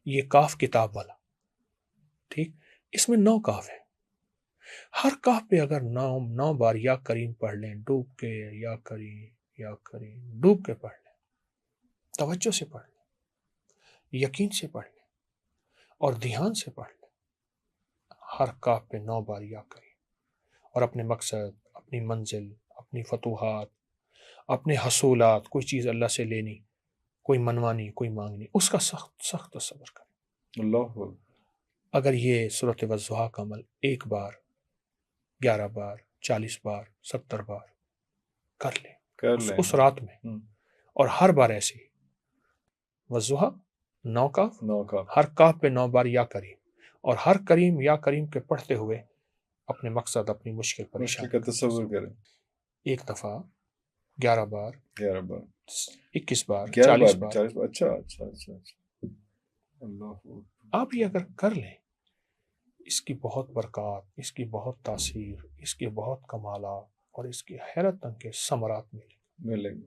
یہ کاف کتاب والا، ٹھیک، اس میں 9 کاف ہے. ہر کاف پہ اگر 9 بار یا کریم پڑھ لیں، ڈوب کے یا کریم ڈوب کے پڑھ لیں، توجہ سے پڑھ لیں، یقین سے پڑھ لیں اور دھیان سے پڑھ لیں، ہر کاف پہ 9 بار یا کریم، اور اپنے مقصد، اپنی منزل، اپنی فتوحات، اپنے حصولات، کوئی چیز اللہ سے لینی، کوئی منوانی، کوئی مانگنی، اس کا سخت سخت تصور کریں. اللہ اگر یہ صورت والضحیٰ کا عمل 1 بار، 11 بار، 40 بار، 70 بار کر لیں اس رات میں، اور ہر بار ایسے ہی والضحیٰ 9 کاف، ہر کاف پہ 9 بار یا کریم، اور ہر کریم یا کریم کے پڑھتے ہوئے اپنے مقصد، اپنی مشکل پریشانی کا تصور کریں. 1 دفعہ 11 بار، 21 بار، 40 بار. اچھا. اللہ آپ یہ اگر کر لیں، اس کی بہت برکات، اس کی بہت تاثیر، اس کے بہت کمالات اور اس کی حیرت انگیز ثمرات ملیں.